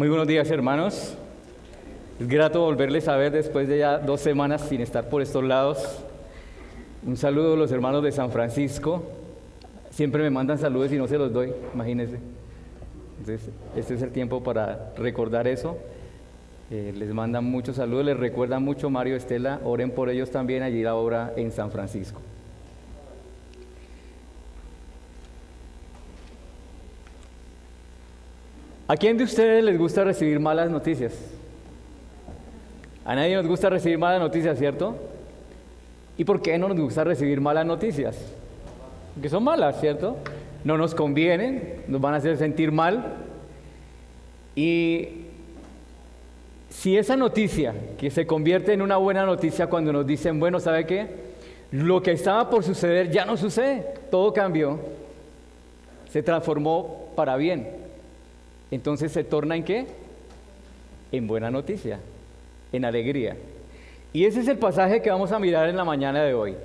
Muy buenos días, hermanos. Es grato volverles a ver después de ya 2 semanas sin estar por estos lados. Un saludo a los hermanos de San Francisco. Siempre me mandan saludos y no se los doy, imagínense. Entonces, este es el tiempo para recordar eso. Les mandan muchos saludos, les recuerdan mucho Mario, Estela. Oren por ellos también, allí la obra en San Francisco. ¿A quién de ustedes les gusta recibir malas noticias? A nadie nos gusta recibir malas noticias, ¿cierto? ¿Y por qué no nos gusta recibir malas noticias? Porque son malas, ¿cierto? No nos convienen, nos van a hacer sentir mal. Y si esa noticia, que se convierte en una buena noticia cuando nos dicen, bueno, ¿sabe qué? Lo que estaba por suceder ya no sucede, todo cambió, se transformó para bien. Entonces se torna ¿en qué? En buena noticia, en alegría. Y ese es el pasaje que vamos a mirar en la mañana de hoy.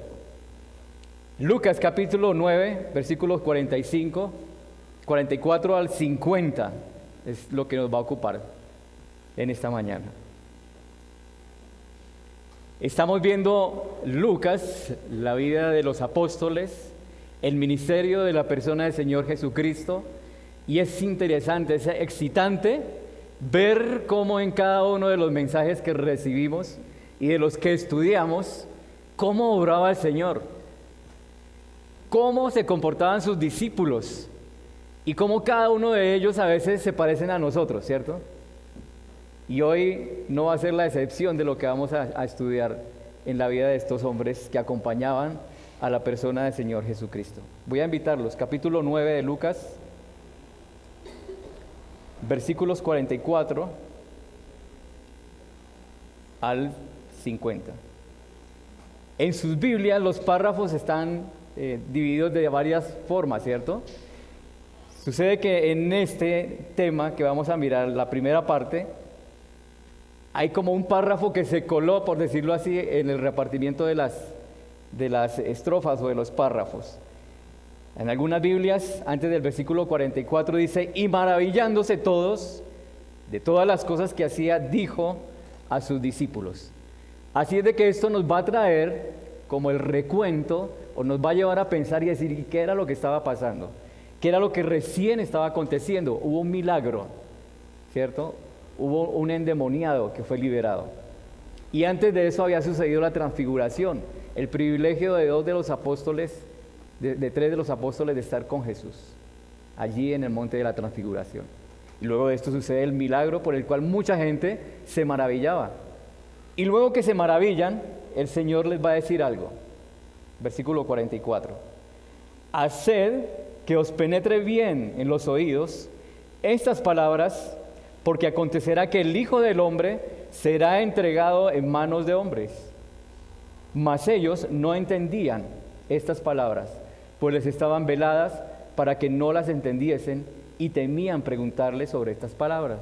Lucas capítulo 9, versículos 44 al 50, es lo que nos va a ocupar en esta mañana. Estamos viendo Lucas, la vida de los apóstoles, el ministerio de la persona del Señor Jesucristo. Y es interesante, es excitante ver cómo en cada uno de los mensajes que recibimos y de los que estudiamos, cómo obraba el Señor, cómo se comportaban sus discípulos y cómo cada uno de ellos a veces se parecen a nosotros, ¿cierto? Y hoy no va a ser la excepción de lo que vamos a estudiar en la vida de estos hombres que acompañaban a la persona del Señor Jesucristo. Voy a invitarlos, capítulo 9 de Lucas, versículos 44 al 50. En sus Biblias los párrafos están divididos de varias formas, ¿cierto? Sucede que en este tema que vamos a mirar, la primera parte, hay como un párrafo que se coló, por decirlo así, en el repartimiento de las estrofas o de los párrafos. En algunas Biblias, antes del versículo 44 dice, y maravillándose todos de todas las cosas que hacía, dijo a sus discípulos. Así es de que esto nos va a traer como el recuento, o nos va a llevar a pensar y decir, ¿qué era lo que estaba pasando? ¿Qué era lo que recién estaba aconteciendo? Hubo un milagro, ¿cierto? Hubo un endemoniado que fue liberado. Y antes de eso había sucedido la transfiguración, el privilegio de 2 de los apóstoles, de 3 de los apóstoles de estar con Jesús, allí en el monte de la transfiguración. Y luego de esto sucede el milagro por el cual mucha gente se maravillaba. Y luego que se maravillan, el Señor les va a decir algo. Versículo 44. Haced que os penetre bien en los oídos estas palabras, porque acontecerá que el Hijo del Hombre será entregado en manos de hombres. Mas ellos no entendían estas palabras, pues les estaban veladas para que no las entendiesen y temían preguntarle sobre estas palabras.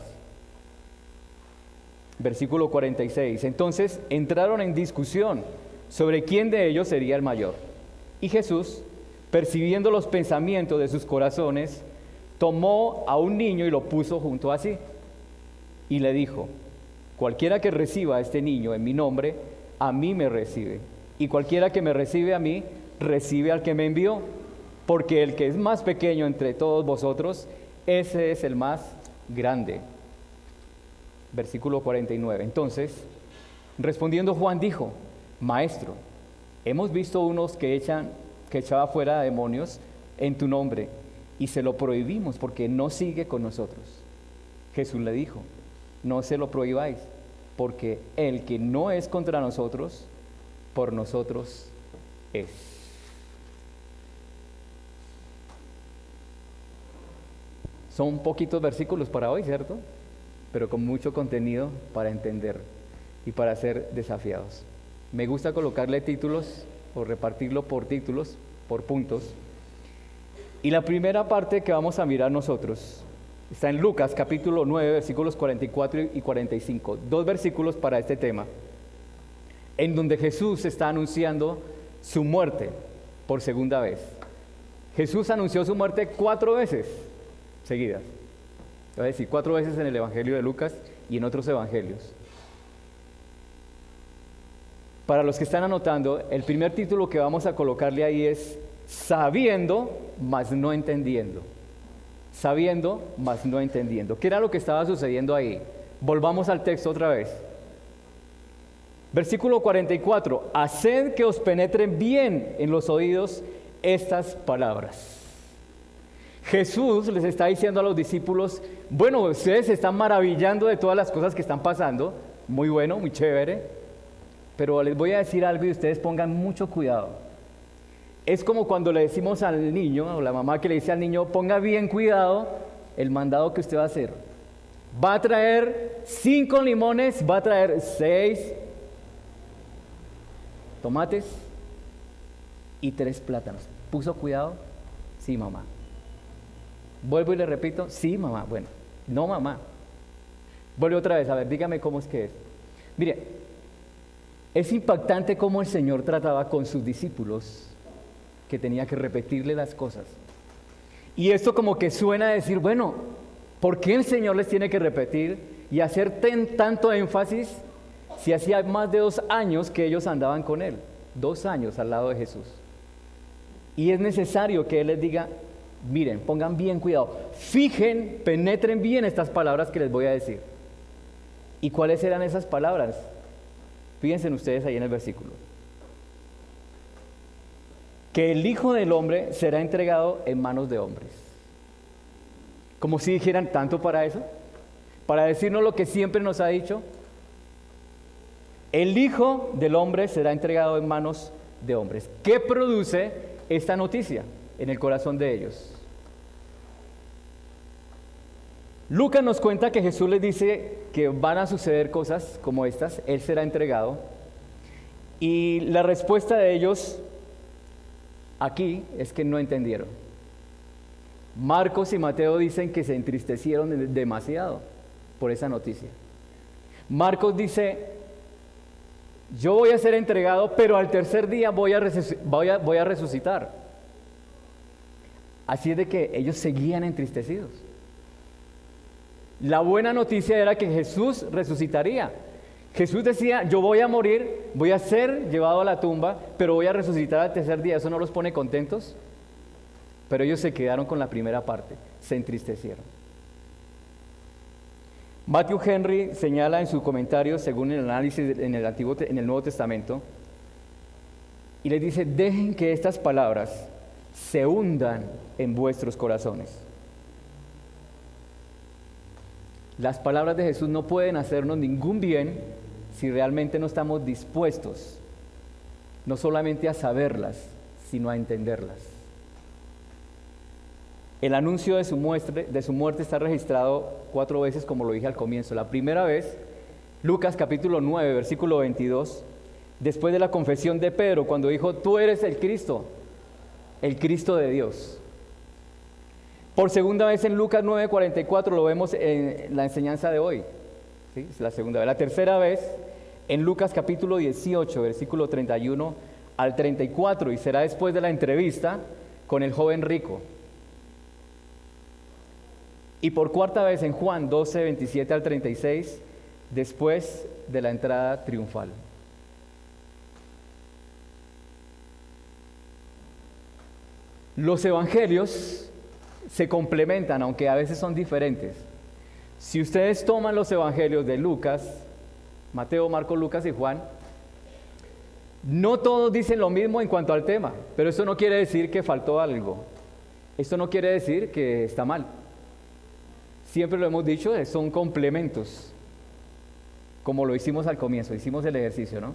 Versículo 46. Entonces entraron en discusión sobre quién de ellos sería el mayor. Y Jesús, percibiendo los pensamientos de sus corazones, tomó a un niño y lo puso junto a sí. Y le dijo, cualquiera que reciba a este niño en mi nombre, a mí me recibe. Y cualquiera que me recibe a mí, recibe al que me envió, porque el que es más pequeño entre todos vosotros, ese es el más grande. Versículo 49. Entonces, respondiendo Juan dijo, Maestro, hemos visto unos que echaba fuera demonios en tu nombre, y se lo prohibimos porque no sigue con nosotros. Jesús le dijo, no se lo prohibáis, porque el que no es contra nosotros, por nosotros es. Son poquitos versículos para hoy, ¿cierto? Pero con mucho contenido para entender y para ser desafiados. Me gusta colocarle títulos o repartirlo por títulos, por puntos. Y la primera parte que vamos a mirar nosotros está en Lucas capítulo 9, versículos 44 y 45. 2 versículos para este tema, en donde Jesús está anunciando su muerte por segunda vez. Jesús anunció su muerte 4 veces seguidas. Voy a decir 4 veces en el Evangelio de Lucas y en otros evangelios. Para los que están anotando, el primer título que vamos a colocarle ahí es sabiendo, mas no entendiendo. Sabiendo, mas no entendiendo. ¿Qué era lo que estaba sucediendo ahí? Volvamos al texto otra vez. Versículo 44. Haced que os penetren bien en los oídos estas palabras. Jesús les está diciendo a los discípulos, bueno, ustedes se están maravillando de todas las cosas que están pasando, muy bueno, muy chévere, pero les voy a decir algo y ustedes pongan mucho cuidado. Es como cuando le decimos al niño, o la mamá que le dice al niño, ponga bien cuidado el mandado que usted va a hacer. Va a traer 5 limones, va a traer 6 tomates y 3 plátanos. ¿Puso cuidado? Sí, mamá. Vuelvo y le repito, sí, mamá. Bueno, no, mamá. Vuelve otra vez, a ver, dígame cómo es que es. Mire, es impactante cómo el Señor trataba con sus discípulos, que tenía que repetirle las cosas. Y esto como que suena a decir, bueno, ¿por qué el Señor les tiene que repetir y hacer tanto énfasis si hacía más de 2 años que ellos andaban con Él? 2 años al lado de Jesús. Y es necesario que Él les diga, miren, pongan bien cuidado, fijen, penetren bien estas palabras que les voy a decir. ¿Y cuáles eran esas palabras? Fíjense ustedes ahí en el versículo. Que el Hijo del Hombre será entregado en manos de hombres. Como si dijeran tanto para eso, para decirnos lo que siempre nos ha dicho. El Hijo del Hombre será entregado en manos de hombres. ¿Qué produce esta noticia en el corazón de ellos? Lucas nos cuenta que Jesús les dice que van a suceder cosas como estas, Él será entregado, y la respuesta de ellos aquí es que no entendieron. Marcos y Mateo dicen que se entristecieron demasiado por esa noticia. Marcos dice, yo voy a ser entregado, pero al tercer día voy a resucitar. Así es de que ellos seguían entristecidos. La buena noticia era que Jesús resucitaría. Jesús decía, yo voy a morir, voy a ser llevado a la tumba, pero voy a resucitar al tercer día. ¿Eso no los pone contentos? Pero ellos se quedaron con la primera parte, se entristecieron. Matthew Henry señala en su comentario, según el análisis en el Nuevo Testamento, y les dice, dejen que estas palabras se hundan en vuestros corazones. Las palabras de Jesús no pueden hacernos ningún bien si realmente no estamos dispuestos, no solamente a saberlas, sino a entenderlas. El anuncio de su muerte está registrado 4 veces, como lo dije al comienzo. La primera vez, Lucas capítulo 9, versículo 22, después de la confesión de Pedro, cuando dijo, tú eres el Cristo de Dios. Por segunda vez en Lucas 9:44 lo vemos en la enseñanza de hoy. ¿Sí? Es la segunda vez. La tercera vez en Lucas capítulo 18, versículo 31 al 34, y será después de la entrevista con el joven rico. Y por cuarta vez en Juan 12, 27 al 36, después de la entrada triunfal. Los evangelios se complementan, aunque a veces son diferentes. Si ustedes toman los evangelios de Lucas, Mateo, Marcos, Lucas y Juan, no todos dicen lo mismo en cuanto al tema, pero eso no quiere decir que faltó algo. Esto no quiere decir que está mal. Siempre lo hemos dicho, son complementos. Como lo hicimos al comienzo, hicimos el ejercicio, ¿no?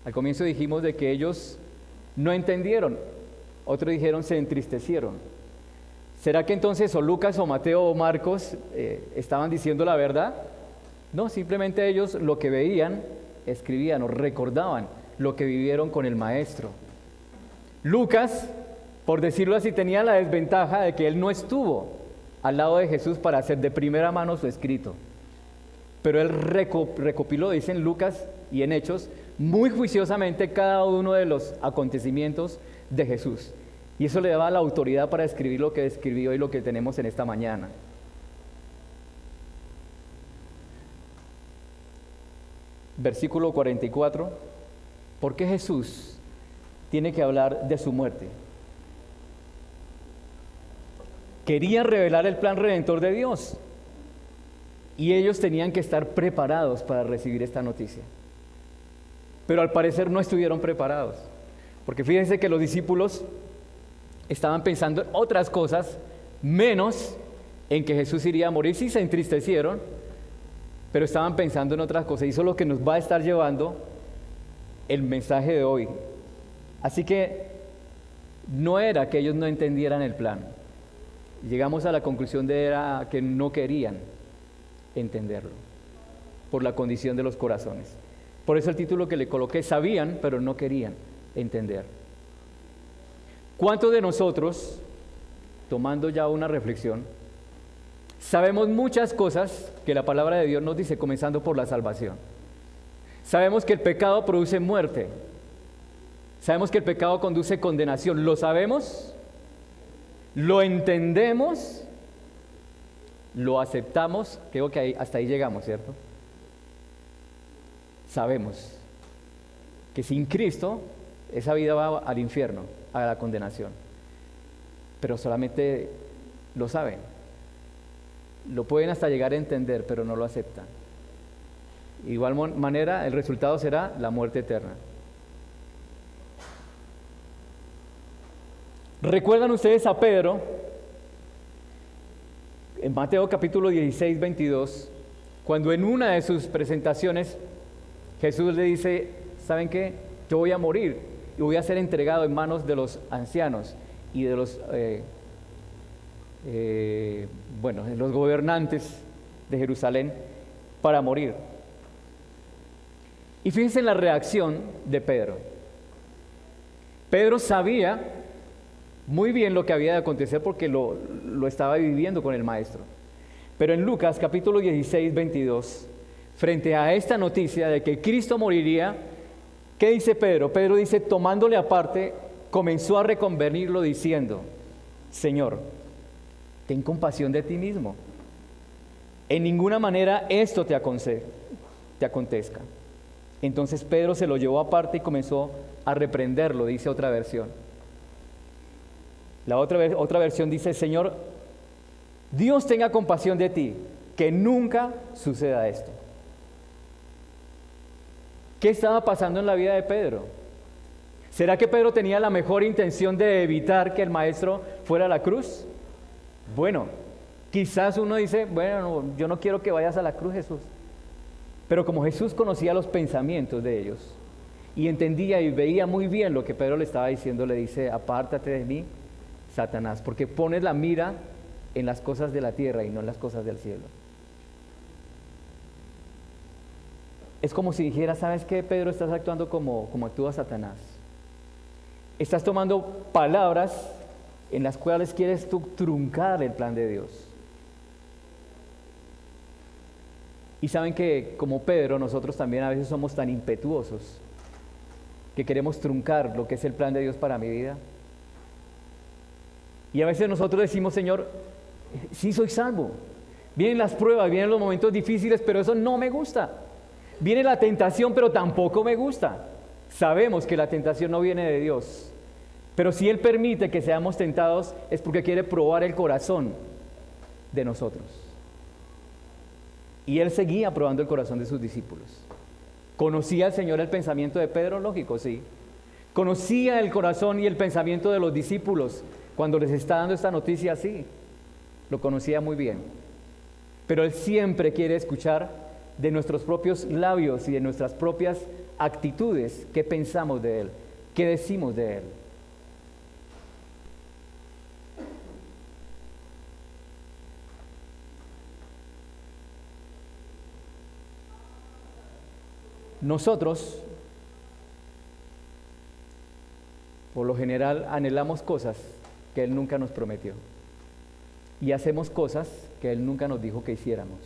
Al comienzo dijimos de que ellos no entendieron, otros dijeron se entristecieron. ¿Será que entonces o Lucas o Mateo o Marcos estaban diciendo la verdad? No, simplemente ellos lo que veían, escribían o recordaban lo que vivieron con el Maestro. Lucas, por decirlo así, tenía la desventaja de que él no estuvo al lado de Jesús para hacer de primera mano su escrito. Pero él recopiló, dice en Lucas y en Hechos, muy juiciosamente cada uno de los acontecimientos de Jesús. Y eso le daba la autoridad para escribir lo que escribió y lo que tenemos en esta mañana. versículo 44, ¿por qué Jesús tiene que hablar de su muerte? Querían revelar el plan redentor de Dios y ellos tenían que estar preparados para recibir esta noticia. Pero al parecer no estuvieron preparados, porque fíjense que los discípulos estaban pensando en otras cosas, menos en que Jesús iría a morir. Sí se entristecieron, pero estaban pensando en otras cosas, y eso es lo que nos va a estar llevando el mensaje de hoy. Así que no era que ellos no entendieran el plan. Llegamos a la conclusión de que no querían entenderlo, por la condición de los corazones. Por eso el título que le coloqué, sabían, pero no querían entender. ¿Cuántos de nosotros, tomando ya una reflexión, sabemos muchas cosas que la palabra de Dios nos dice, comenzando por la salvación? Sabemos que el pecado produce muerte. Sabemos que el pecado conduce condenación. ¿Lo sabemos? ¿Lo entendemos? ¿Lo aceptamos? Creo que hasta ahí llegamos, ¿cierto? Sabemos que sin Cristo esa vida va al infierno, a la condenación. Pero solamente lo saben. Lo pueden hasta llegar a entender, pero no lo aceptan. De igual manera, el resultado será la muerte eterna. ¿Recuerdan ustedes a Pedro? En Mateo capítulo 16, 22, cuando en una de sus presentaciones Jesús le dice, ¿saben qué? Yo voy a morir y voy a ser entregado en manos de los ancianos y de los los gobernantes de Jerusalén para morir. Y fíjense en la reacción de Pedro. Pedro sabía muy bien lo que había de acontecer porque lo estaba viviendo con el maestro. Pero en Lucas capítulo 16, 22, frente a esta noticia de que Cristo moriría, ¿qué dice Pedro? Pedro dice, tomándole aparte, comenzó a reconvenirlo diciendo, Señor, ten compasión de ti mismo. En ninguna manera esto te acontezca. Entonces Pedro se lo llevó aparte y comenzó a reprenderlo, dice otra versión. La otra versión dice, Señor, Dios tenga compasión de ti, que nunca suceda esto. ¿Qué estaba pasando en la vida de Pedro? ¿Será que Pedro tenía la mejor intención de evitar que el maestro fuera a la cruz? Bueno, quizás uno dice, bueno, yo no quiero que vayas a la cruz, Jesús. Pero como Jesús conocía los pensamientos de ellos y entendía y veía muy bien lo que Pedro le estaba diciendo, le dice, apártate de mí, Satanás, porque pones la mira en las cosas de la tierra y no en las cosas del cielo. Es como si dijera, ¿sabes qué, Pedro? Estás actuando como actúa Satanás. Estás tomando palabras en las cuales quieres tú truncar el plan de Dios. Y saben que como Pedro, nosotros también a veces somos tan impetuosos que queremos truncar lo que es el plan de Dios para mi vida. Y a veces nosotros decimos, Señor, sí soy salvo. Vienen las pruebas, vienen los momentos difíciles, pero eso no me gusta. Viene la tentación, pero tampoco me gusta. Sabemos que la tentación no viene de Dios. Pero si Él permite que seamos tentados, es porque quiere probar el corazón de nosotros. Y Él seguía probando el corazón de sus discípulos. ¿Conocía el Señor el pensamiento de Pedro? Lógico, sí. ¿Conocía el corazón y el pensamiento de los discípulos cuando les está dando esta noticia? Sí, lo conocía muy bien. Pero Él siempre quiere escuchar de nuestros propios labios y de nuestras propias actitudes qué pensamos de Él, qué decimos de Él. Nosotros, por lo general, anhelamos cosas que Él nunca nos prometió y hacemos cosas que Él nunca nos dijo que hiciéramos.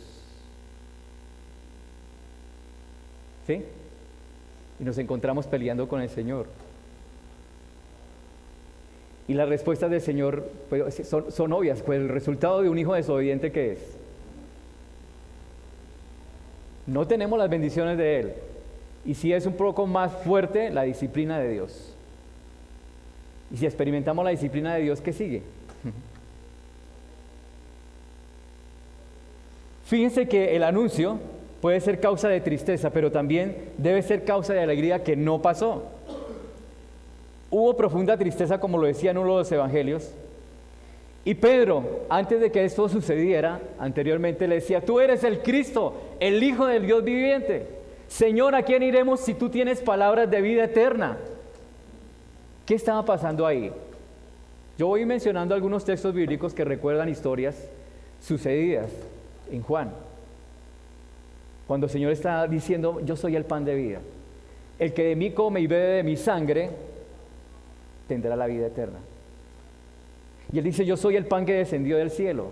¿Sí? Y nos encontramos peleando con el Señor. Y las respuestas del Señor pues, son obvias, pues el resultado de un hijo desobediente, ¿qué es? No tenemos las bendiciones de Él. y sí es un poco más fuerte la disciplina de Dios. Y si experimentamos la disciplina de Dios, ¿qué sigue? Fíjense que el anuncio puede ser causa de tristeza, pero también debe ser causa de alegría que no pasó. Hubo profunda tristeza, como lo decía en uno de los evangelios. Y Pedro, antes de que esto sucediera, anteriormente le decía: tú eres el Cristo, el Hijo del Dios viviente. Señor, ¿a quién iremos si tú tienes palabras de vida eterna? ¿Qué estaba pasando ahí? Yo voy mencionando algunos textos bíblicos que recuerdan historias sucedidas en Juan. Cuando el Señor está diciendo: yo soy el pan de vida. El que de mí come y bebe de mi sangre tendrá la vida eterna. Y Él dice: yo soy el pan que descendió del cielo.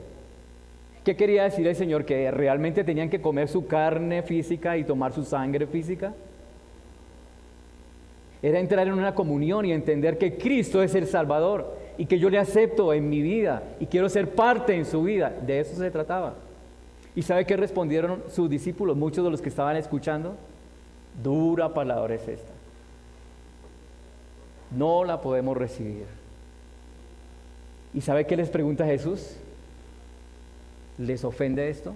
¿Qué quería decir el Señor? ¿Que realmente tenían que comer su carne física y tomar su sangre física? Era entrar en una comunión y entender que Cristo es el Salvador y que yo le acepto en mi vida y quiero ser parte en su vida. De eso se trataba. ¿Y sabe qué respondieron sus discípulos? Muchos de los que estaban escuchando: dura palabra es esta. No la podemos recibir. ¿Y sabe qué les pregunta Jesús? ¿Les ofende esto?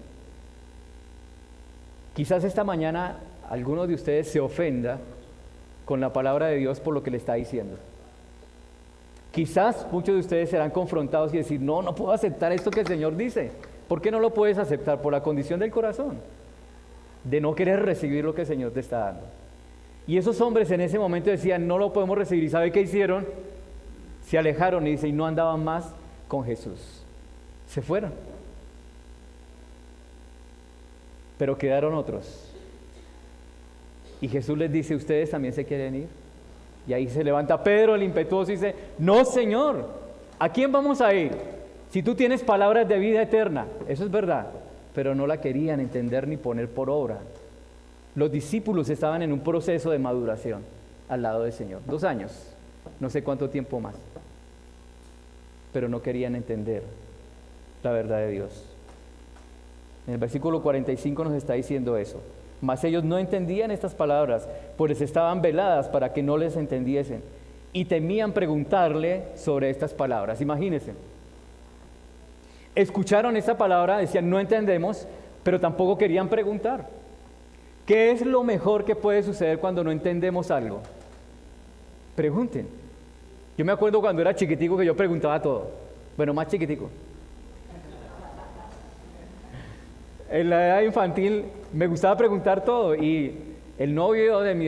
Quizás esta mañana alguno de ustedes se ofenda con la palabra de Dios por lo que le está diciendo. Quizás muchos de ustedes serán confrontados y decir: no puedo aceptar esto que el Señor dice. ¿Por qué no lo puedes aceptar? Por la condición del corazón, de no querer recibir lo que el Señor te está dando. Y esos hombres en ese momento decían: no lo podemos recibir. ¿Y sabe qué hicieron? Se alejaron, y dice, y no andaban más con Jesús. Se fueron. Pero quedaron otros. Y Jesús les dice: ¿ustedes también se quieren ir? Y ahí se levanta Pedro, el impetuoso, y dice: no, Señor, ¿a quién vamos a ir? Si tú tienes palabras de vida eterna. Eso es verdad, pero no la querían entender ni poner por obra. Los discípulos estaban en un proceso de maduración al lado del Señor. 2 años, no sé cuánto tiempo más, pero no querían entender la verdad de Dios. En el versículo 45 nos está diciendo eso. Mas ellos no entendían estas palabras, pues estaban veladas para que no les entendiesen, y temían preguntarle sobre estas palabras. Imagínense, escucharon esta palabra, decían: no entendemos, pero tampoco querían preguntar. ¿Qué es lo mejor que puede suceder cuando no entendemos algo? Pregunten. Yo me acuerdo cuando era chiquitico que yo preguntaba todo. Bueno, más chiquitico. En la edad infantil me gustaba preguntar todo, y el novio de mi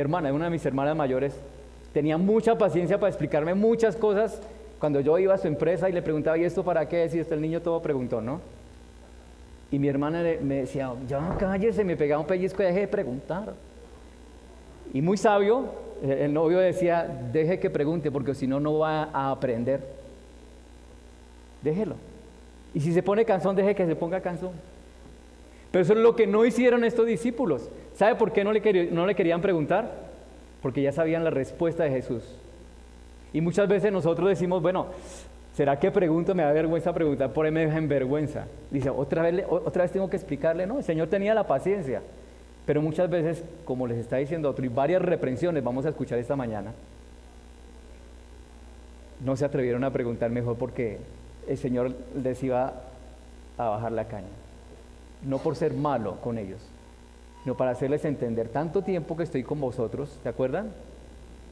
hermana, de una de mis hermanas mayores, tenía mucha paciencia para explicarme muchas cosas cuando yo iba a su empresa y le preguntaba: ¿y esto para qué? Si el niño todo preguntó, ¿no? Y mi hermana me decía: ya cállese, me pegaba un pellizco y deje de preguntar. Y muy sabio, el novio decía: deje que pregunte, porque si no, no va a aprender. Déjelo. Y si se pone cansón, deje que se ponga cansón. Pero eso es lo que no hicieron estos discípulos. ¿Sabe por qué no le querían preguntar? Porque ya sabían la respuesta de Jesús. Y muchas veces nosotros decimos: bueno, ¿será que pregunto? Me da vergüenza preguntar, por ahí me deja en vergüenza. Dice: ¿otra vez tengo que explicarle? No, el Señor tenía la paciencia. Pero muchas veces, como les está diciendo otro, y varias reprensiones vamos a escuchar esta mañana, no se atrevieron a preguntar mejor porque el Señor les iba a bajar la caña. No por ser malo con ellos, sino para hacerles entender: tanto tiempo que estoy con vosotros, ¿se acuerdan?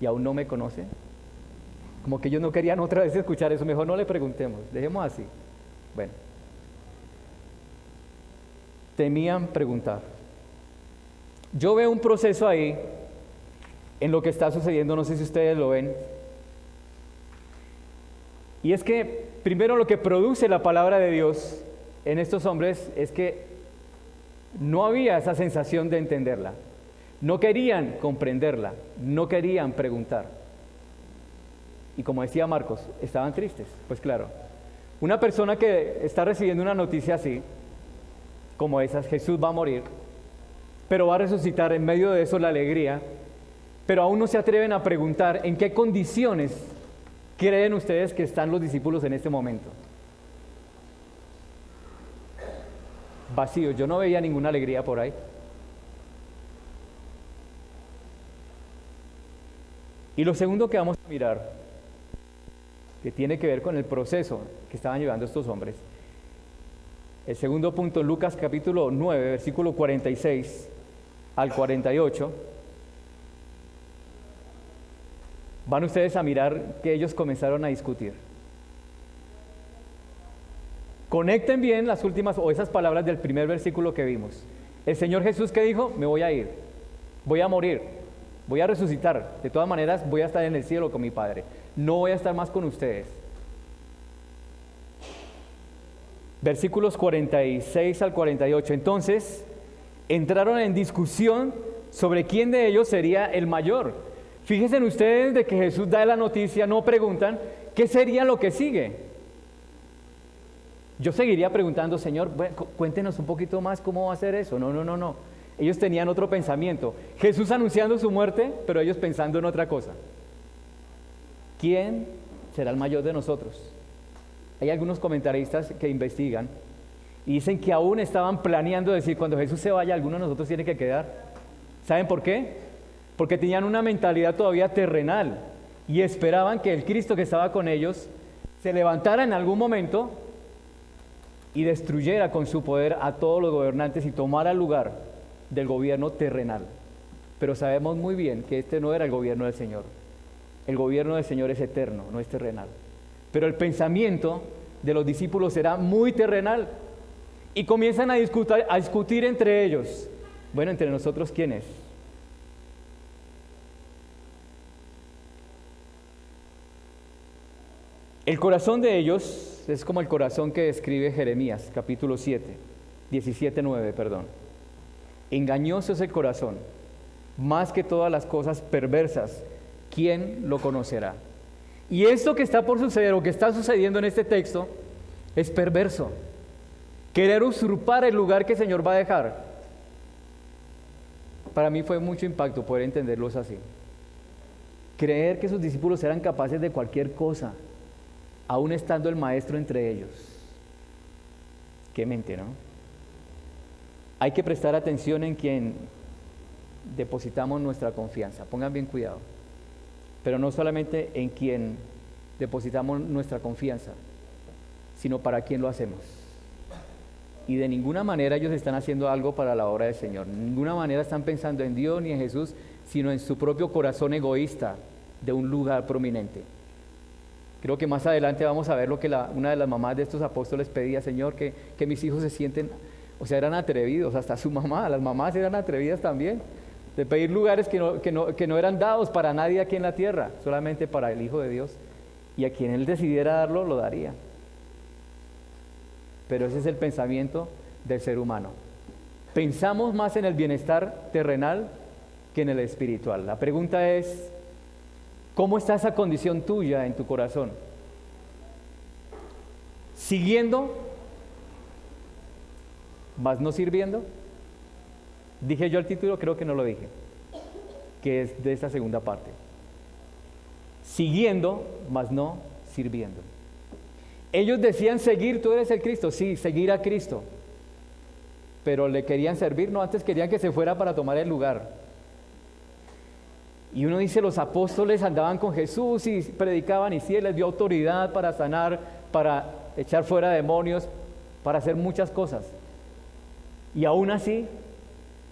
Y aún no me conocen. Como que ellos no querían otra vez escuchar eso. Mejor no le preguntemos, dejemos así. Bueno, temían preguntar. Yo veo un proceso ahí en lo que está sucediendo, no sé si ustedes lo ven. Y es que primero lo que produce la palabra de Dios en estos hombres es que no había esa sensación de entenderla. No querían comprenderla, no querían preguntar. Y como decía Marcos, estaban tristes. Pues claro, una persona que está recibiendo una noticia así, como esas: Jesús va a morir, pero va a resucitar, en medio de eso la alegría, pero aún no se atreven a preguntar: ¿en qué condiciones creen ustedes que están los discípulos en este momento? Vacíos. Yo no veía ninguna alegría por ahí. Y lo segundo que vamos a mirar, que tiene que ver con el proceso que estaban llevando estos hombres. El segundo punto, Lucas capítulo 9, versículo 46 al 48. Van ustedes a mirar que ellos comenzaron a discutir. Conecten bien las últimas o esas palabras del primer versículo que vimos. El Señor Jesús, ¿qué dijo? Me voy a ir, voy a morir, voy a resucitar. De todas maneras, voy a estar en el cielo con mi Padre. No voy a estar más con ustedes. Versículos 46 al 48. Entonces, entraron en discusión sobre quién de ellos sería el mayor. Fíjense ustedes de que Jesús da la noticia, no preguntan, ¿qué sería lo que sigue? Yo seguiría preguntando, Señor, bueno, cuéntenos un poquito más cómo va a ser eso. No. Ellos tenían otro pensamiento. Jesús anunciando su muerte, pero ellos pensando en otra cosa. ¿Quién será el mayor de nosotros? Hay algunos comentaristas que investigan y dicen que aún estaban planeando decir, cuando Jesús se vaya, alguno de nosotros tiene que quedar. ¿Saben por qué? Porque tenían una mentalidad todavía terrenal y esperaban que el Cristo que estaba con ellos se levantara en algún momento y destruyera con su poder a todos los gobernantes y tomara el lugar del gobierno terrenal. Pero sabemos muy bien que este no era el gobierno del Señor. El gobierno del Señor es eterno, no es terrenal. Pero el pensamiento de los discípulos era muy terrenal y comienzan a discutir entre ellos. Bueno, entre nosotros, ¿quién es? El corazón de ellos es como el corazón que describe Jeremías, capítulo 17:9, perdón. Engañoso es el corazón, más que todas las cosas perversas. ¿Quién lo conocerá? Y esto que está por suceder o que está sucediendo en este texto es perverso. Querer usurpar el lugar que el Señor va a dejar. Para mí fue mucho impacto poder entenderlos así. Creer que sus discípulos eran capaces de cualquier cosa, aún estando el maestro entre ellos. Qué mente, ¿no? Hay que prestar atención en quien depositamos nuestra confianza. Pongan bien cuidado. Pero no solamente en quien depositamos nuestra confianza, sino para quién lo hacemos. Y de ninguna manera ellos están haciendo algo para la obra del Señor. De ninguna manera están pensando en Dios ni en Jesús, sino en su propio corazón egoísta de un lugar prominente. Creo que más adelante vamos a ver lo que una de las mamás de estos apóstoles pedía, Señor, que mis hijos se sienten, o sea, eran atrevidos, hasta su mamá, las mamás eran atrevidas también, de pedir lugares que no eran dados para nadie aquí en la tierra, solamente para el Hijo de Dios, y a quien Él decidiera darlo, lo daría. Pero ese es el pensamiento del ser humano. Pensamos más en el bienestar terrenal que en el espiritual. La pregunta es, ¿cómo está esa condición tuya en tu corazón? ¿Siguiendo, mas no sirviendo? ¿Dije yo el título? Creo que no lo dije, que es de esta segunda parte. Siguiendo, mas no sirviendo. Ellos decían seguir, tú eres el Cristo, sí, seguir a Cristo. Pero le querían servir, no, antes querían que se fuera para tomar el lugar. Y uno dice, los apóstoles andaban con Jesús y predicaban, y sí, Él les dio autoridad para sanar, para echar fuera demonios, para hacer muchas cosas. Y aún así,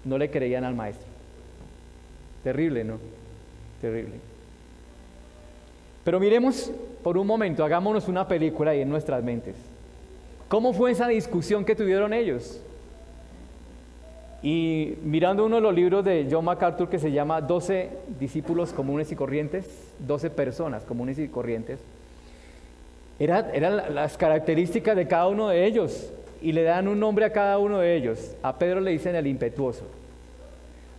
no le creían al Maestro. Terrible, ¿no? Terrible. Pero miremos por un momento, hagámonos una película ahí en nuestras mentes. ¿Cómo fue esa discusión que tuvieron ellos? Y mirando uno de los libros de John MacArthur que se llama 12 discípulos comunes y corrientes, 12 personas comunes y corrientes, eran las características de cada uno de ellos y le dan un nombre a cada uno de ellos. A Pedro le dicen el impetuoso,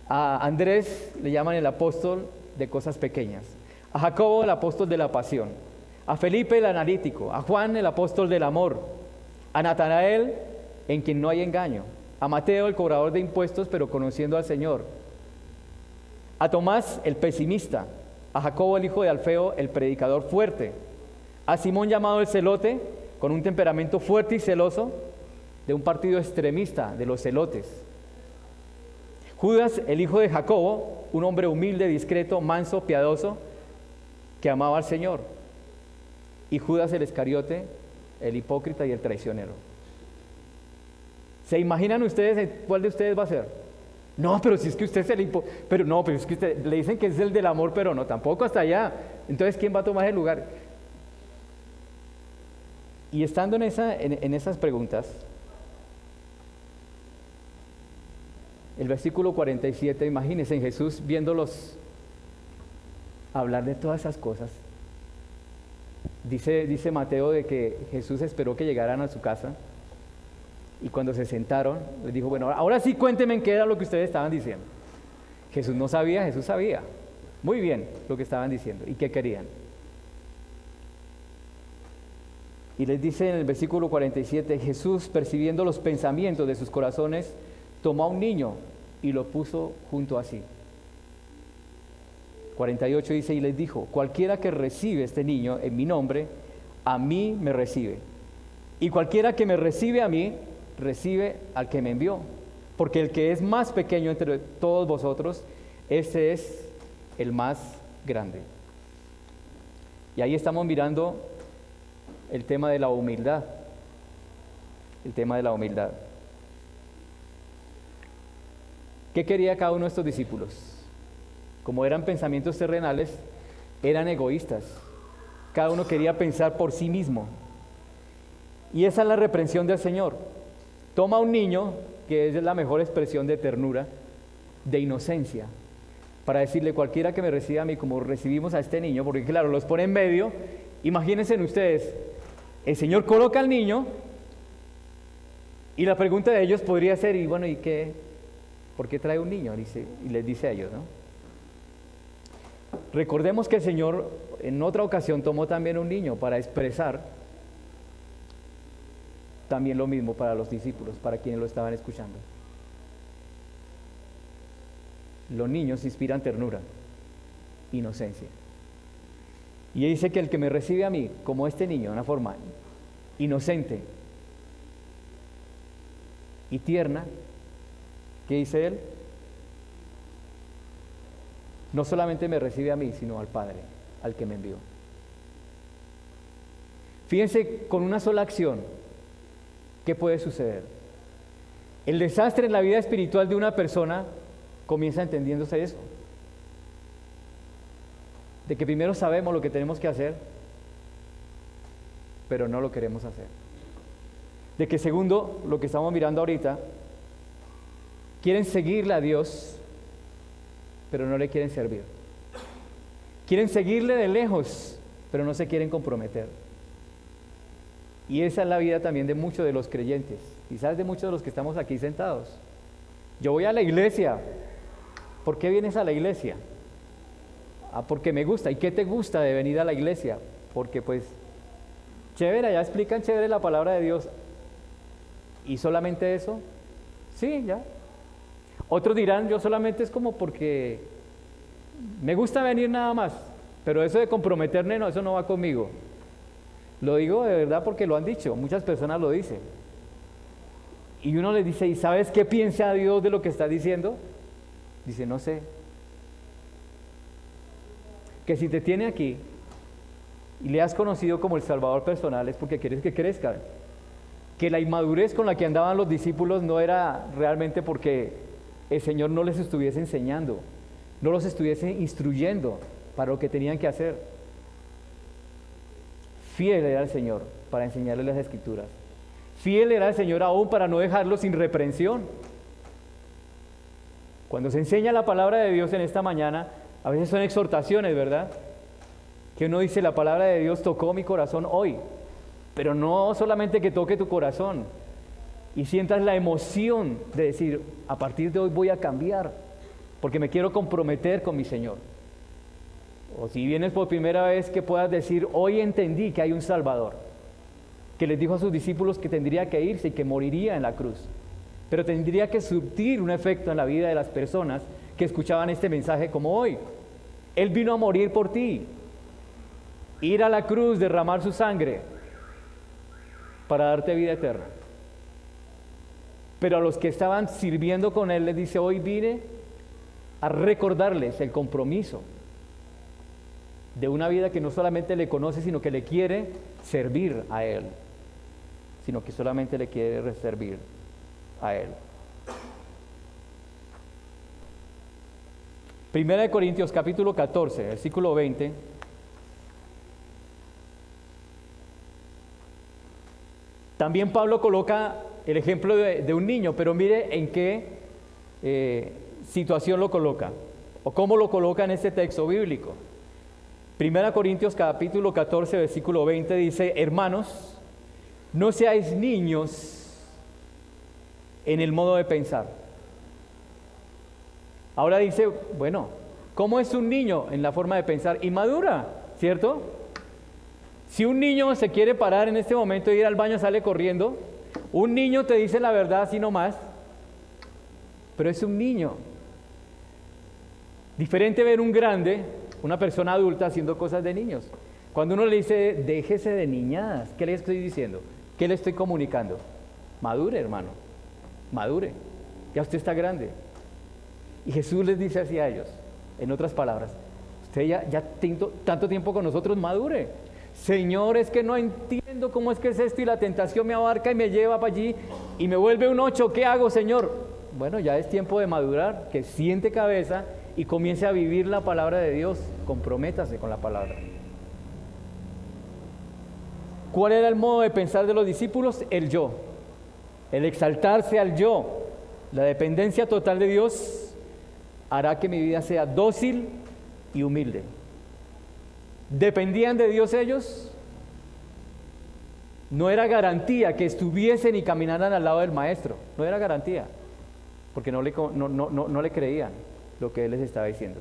a Andrés le llaman el apóstol de cosas pequeñas, a Jacobo el apóstol de la pasión, a Felipe el analítico, a Juan el apóstol del amor, a Natanael en quien no hay engaño, a Mateo el cobrador de impuestos pero conociendo al Señor, a Tomás el pesimista, a Jacobo el hijo de Alfeo el predicador fuerte, a Simón llamado el celote con un temperamento fuerte y celoso de un partido extremista de los celotes, Judas el hijo de Jacobo, un hombre humilde, discreto, manso, piadoso, que amaba al Señor, y Judas el Iscariote, el hipócrita y el traicionero. ¿Se imaginan ustedes cuál de ustedes va a ser? No, pero si es que usted es el pero no, pero es que usted le dicen que es el del amor, pero no, tampoco hasta allá. Entonces, ¿quién va a tomar el lugar? Y estando en esas preguntas, el versículo 47, imagínense en Jesús viéndolos hablar de todas esas cosas. Dice Mateo de que Jesús esperó que llegaran a su casa y cuando se sentaron, les dijo, bueno, ahora sí cuéntenme en qué era lo que ustedes estaban diciendo. Jesús no sabía, Jesús sabía muy bien lo que estaban diciendo y qué querían. Y les dice en el versículo 47, Jesús, percibiendo los pensamientos de sus corazones, tomó a un niño y lo puso junto a sí. 48 dice, y les dijo, cualquiera que recibe este niño en mi nombre, a mí me recibe. Y cualquiera que me recibe a mí, recibe al que me envió. Porque el que es más pequeño entre todos vosotros, ese es el más grande. Y ahí estamos mirando el tema de la humildad. El tema de la humildad. ¿Qué quería cada uno de estos discípulos? Como eran pensamientos terrenales, eran egoístas. Cada uno quería pensar por sí mismo. Y esa es la reprensión del Señor. Toma a un niño, que es la mejor expresión de ternura, de inocencia, para decirle, cualquiera que me reciba a mí, como recibimos a este niño, porque claro, los pone en medio. Imagínense ustedes, el Señor coloca al niño, y la pregunta de ellos podría ser, y bueno, ¿y qué? ¿Por qué trae un niño? Y les dice a ellos, ¿no? Recordemos que el Señor en otra ocasión tomó también un niño para expresar también lo mismo para los discípulos, para quienes lo estaban escuchando. Los niños inspiran ternura, inocencia. Y dice que el que me recibe a mí, como este niño, de una forma inocente y tierna, ¿qué dice él? No solamente me recibe a mí, sino al Padre, al que me envió. Fíjense, con una sola acción, ¿qué puede suceder? El desastre en la vida espiritual de una persona comienza entendiéndose eso. De que primero sabemos lo que tenemos que hacer, pero no lo queremos hacer. De que segundo, lo que estamos mirando ahorita, quieren seguirle a Dios, pero no le quieren servir. Quieren seguirle de lejos, pero no se quieren comprometer. Y esa es la vida también de muchos de los creyentes, quizás de muchos de los que estamos aquí sentados. Yo voy a la iglesia. ¿Por qué vienes a la iglesia? Porque me gusta. ¿Y qué te gusta de venir a la iglesia? Porque pues, chévere, ya explican chévere la palabra de Dios. ¿Y solamente eso? Sí, ya. Otros dirán, yo solamente es como porque me gusta venir nada más, pero eso de comprometerme, no, eso no va conmigo. Lo digo de verdad porque lo han dicho, muchas personas lo dicen. Y uno les dice, ¿y sabes qué piensa Dios de lo que está diciendo? Dice, no sé. Que si te tiene aquí y le has conocido como el Salvador personal es porque quieres que crezca. Que la inmadurez con la que andaban los discípulos no era realmente porque el Señor no les estuviese enseñando, no los estuviese instruyendo para lo que tenían que hacer. Fiel era el Señor para enseñarles las Escrituras. Fiel era el Señor aún para no dejarlos sin reprensión. Cuando se enseña la palabra de Dios en esta mañana, a veces son exhortaciones, ¿verdad? Que uno dice, la palabra de Dios tocó mi corazón hoy. Pero no solamente que toque tu corazón y sientas la emoción de decir, a partir de hoy voy a cambiar, porque me quiero comprometer con mi Señor. O si vienes por primera vez, que puedas decir, hoy entendí que hay un Salvador, que les dijo a sus discípulos que tendría que irse y que moriría en la cruz, pero tendría que surtir un efecto en la vida de las personas que escuchaban este mensaje como hoy. Él vino a morir por ti, ir a la cruz, derramar su sangre para darte vida eterna. Pero a los que estaban sirviendo con Él les dice, hoy vine a recordarles el compromiso de una vida que no solamente le conoce, sino que le quiere servir a Él, sino que solamente le quiere servir a Él. Primera de Corintios capítulo 14, versículo 20. También Pablo coloca el ejemplo de un niño, pero mire en qué situación lo coloca, o cómo lo coloca en este texto bíblico. Primera Corintios capítulo 14, versículo 20 dice: hermanos, no seáis niños en el modo de pensar. Ahora dice, bueno, ¿cómo es un niño en la forma de pensar? Inmadura, ¿cierto? Si un niño se quiere parar en este momento e ir al baño, sale corriendo. Un niño te dice la verdad así nomás, pero es un niño. Diferente ver un grande, una persona adulta haciendo cosas de niños. Cuando uno le dice, déjese de niñadas, ¿qué le estoy diciendo? ¿Qué le estoy comunicando? Madure, hermano, madure. Ya usted está grande. Y Jesús les dice así a ellos, en otras palabras, usted ya tanto tiempo con nosotros, madure. Señor, es que no entiendo cómo es que es esto y la tentación me abarca y me lleva para allí y me vuelve un 8, ¿qué hago, Señor? Bueno, ya es tiempo de madurar, que siente cabeza y comience a vivir la palabra de Dios. Comprométase con la palabra. ¿Cuál era el modo de pensar de los discípulos? El yo, el exaltarse al yo. La dependencia total de Dios hará que mi vida sea dócil y humilde. ¿Dependían de Dios ellos? No era garantía que estuviesen y caminaran al lado del maestro. No era garantía, porque no le creían lo que él les estaba diciendo.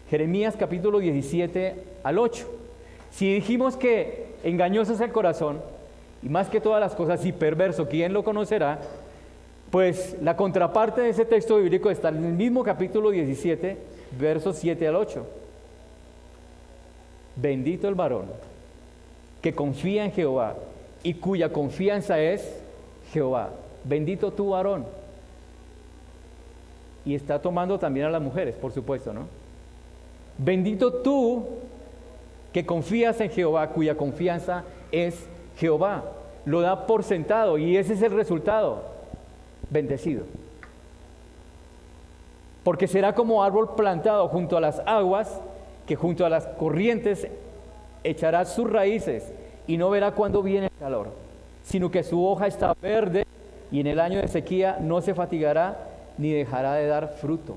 Jeremías capítulo 17 al 8. Si dijimos que engañoso es el corazón, y más que todas las cosas, y perverso, ¿quién lo conocerá? Pues la contraparte de ese texto bíblico está en el mismo capítulo 17, versos 7 al 8. Bendito el varón que confía en Jehová y cuya confianza es Jehová. Bendito tu varón. Y está tomando también a las mujeres, por supuesto, ¿no? Bendito tú que confías en Jehová, cuya confianza es Jehová. Lo da por sentado y ese es el resultado. Bendecido. Porque será como árbol plantado junto a las aguas, que junto a las corrientes echará sus raíces y no verá cuándo viene el calor, sino que su hoja está verde y en el año de sequía no se fatigará ni dejará de dar fruto.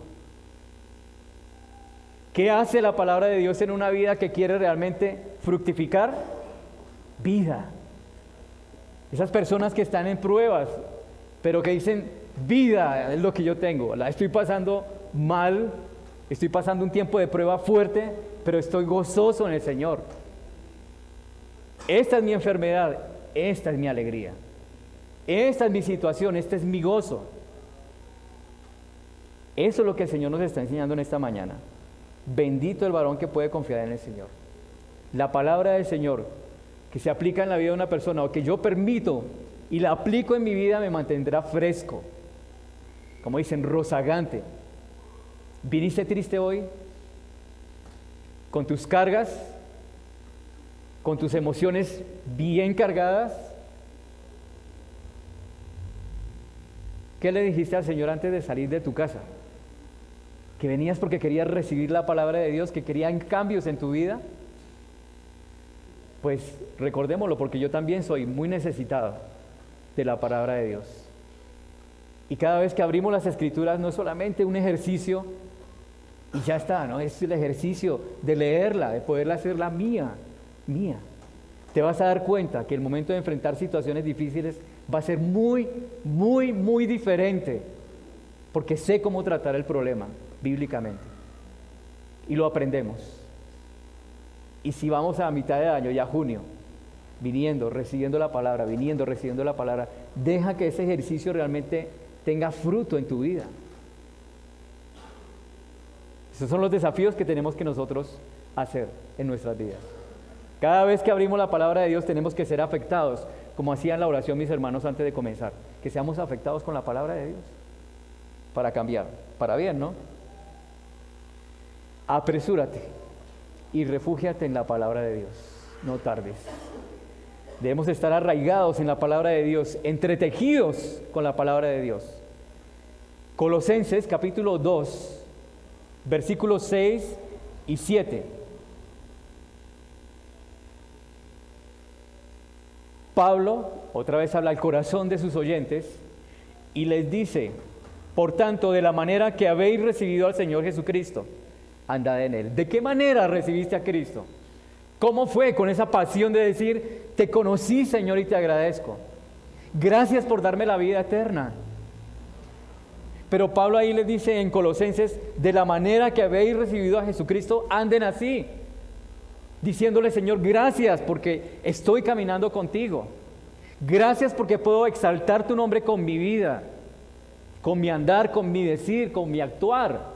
¿Qué hace la palabra de Dios en una vida que quiere realmente fructificar? Vida. Esas personas que están en pruebas, pero que dicen, vida es lo que yo tengo, la estoy pasando mal, estoy pasando un tiempo de prueba fuerte, pero estoy gozoso en el Señor. Esta es mi enfermedad, esta es mi alegría, esta es mi situación, este es mi gozo. Eso es lo que el Señor nos está enseñando en esta mañana. Bendito el varón que puede confiar en el Señor. La palabra del Señor que se aplica en la vida de una persona o que yo permito y la aplico en mi vida me mantendrá fresco. Como dicen, rozagante. ¿Viniste triste hoy? ¿Con tus cargas? ¿Con tus emociones bien cargadas? ¿Qué le dijiste al Señor antes de salir de tu casa? ¿Que venías porque querías recibir la palabra de Dios, que querían cambios en tu vida? Pues recordémoslo, porque yo también soy muy necesitado de la palabra de Dios. Y cada vez que abrimos las Escrituras no es solamente un ejercicio y ya está, ¿no? Es el ejercicio de leerla, de poderla hacerla mía. Te vas a dar cuenta que el momento de enfrentar situaciones difíciles va a ser muy, muy, muy diferente, porque sé cómo tratar el problema bíblicamente y lo aprendemos. Y si vamos a mitad de año, ya junio, viniendo, recibiendo la palabra, deja que ese ejercicio realmente tenga fruto en tu vida. Esos son los desafíos que tenemos que nosotros hacer en nuestras vidas. Cada vez que abrimos la palabra de Dios tenemos que ser afectados, como hacían la oración mis hermanos antes de comenzar, que seamos afectados con la palabra de Dios para cambiar, para bien, ¿no? Apresúrate y refúgiate en la palabra de Dios. No tardes. Debemos estar arraigados en la palabra de Dios, entretejidos con la palabra de Dios. Colosenses capítulo 2, versículos 6 y 7. Pablo, otra vez habla al corazón de sus oyentes y les dice: por tanto, de la manera que habéis recibido al Señor Jesucristo, andad en Él. ¿De qué manera recibiste a Cristo? ¿Cómo fue con esa pasión de decir: te conocí, Señor, y te agradezco? Gracias por darme la vida eterna. Pero Pablo ahí les dice en Colosenses: de la manera que habéis recibido a Jesucristo, anden así. Diciéndole: Señor, gracias porque estoy caminando contigo. Gracias porque puedo exaltar tu nombre con mi vida, con mi andar, con mi decir, con mi actuar.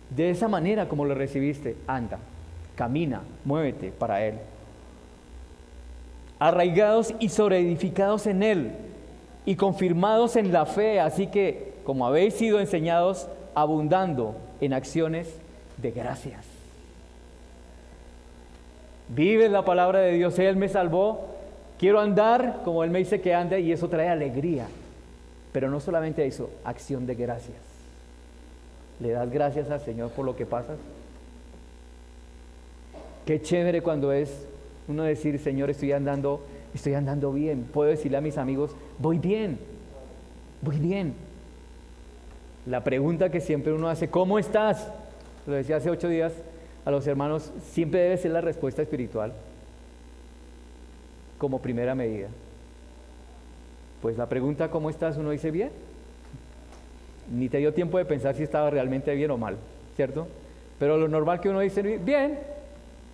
De esa manera como lo recibiste, anda, camina, muévete para Él. Arraigados y sobreedificados en Él y confirmados en la fe, así que, como habéis sido enseñados, abundando en acciones de gracias. Vive la palabra de Dios. Él me salvó, quiero andar como Él me dice que ande, y eso trae alegría. Pero no solamente eso, acción de gracias. ¿Le das gracias al Señor por lo que pasas? Qué chévere cuando es uno decir: Señor, estoy andando bien. Puedo decirle a mis amigos: voy bien. La pregunta que siempre uno hace: ¿cómo estás? Lo decía hace 8 días a los hermanos, siempre debe ser la respuesta espiritual como primera medida. Pues la pregunta ¿cómo estás? Uno dice: bien. Ni te dio tiempo de pensar si estaba realmente bien o mal, ¿cierto? Pero lo normal que uno dice: bien.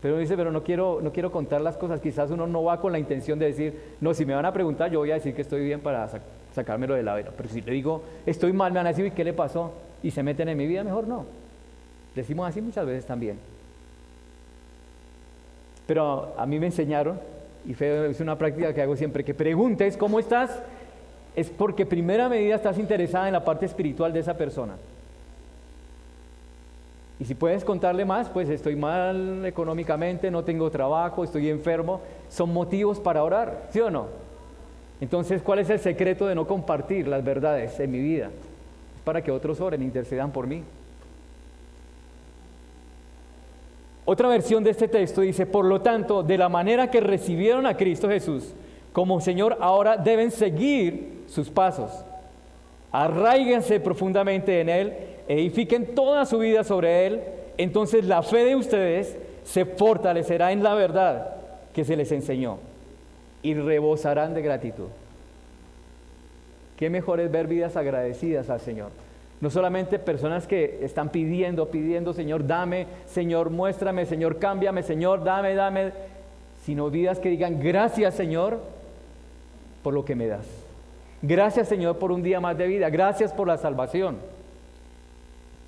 Pero uno dice: pero no quiero contar las cosas. Quizás uno no va con la intención de decir: no, si me van a preguntar, yo voy a decir que estoy bien para sacármelo de la vera. Pero si le digo estoy mal, me van a decir: ¿y qué le pasó? Y se meten en mi vida, mejor no. Decimos así muchas veces también. Pero a mí me enseñaron, y es una práctica que hago siempre, que preguntes ¿cómo estás? Es porque primera medida estás interesada en la parte espiritual de esa persona. Y si puedes contarle más, pues estoy mal económicamente, no tengo trabajo, estoy enfermo, son motivos para orar, ¿sí o no? Entonces, ¿cuál es el secreto de no compartir las verdades en mi vida? Es para que otros oren, intercedan por mí. Otra versión de este texto dice: por lo tanto, de la manera que recibieron a Cristo Jesús como Señor, ahora deben seguir sus pasos. Arráiganse profundamente en Él, edifiquen toda su vida sobre Él. Entonces la fe de ustedes se fortalecerá en la verdad que se les enseñó y rebosarán de gratitud. Qué mejor es ver vidas agradecidas al Señor. No solamente personas que están pidiendo: Señor, dame, Señor, muéstrame, Señor, cámbiame, Señor, dame, sino vidas que digan: gracias, Señor, por lo que me das. Gracias, Señor, por un día más de vida. Gracias por la salvación.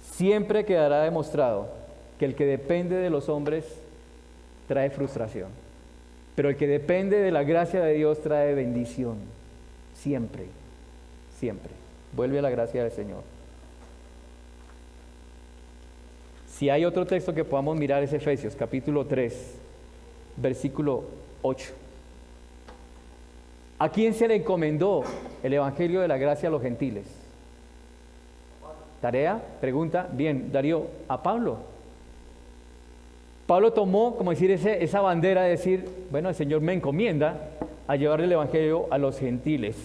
Siempre quedará demostrado que el que depende de los hombres trae frustración, pero el que depende de la gracia de Dios trae bendición. Siempre. Vuelve a la gracia del Señor. Si hay otro texto que podamos mirar, es Efesios capítulo 3, versículo 8. ¿A quién se le encomendó el evangelio de la gracia a los gentiles? ¿Tarea? Pregunta. Bien, Darío, a Pablo. Pablo tomó, como decir, esa bandera de decir: bueno, el Señor me encomienda a llevar el evangelio a los gentiles.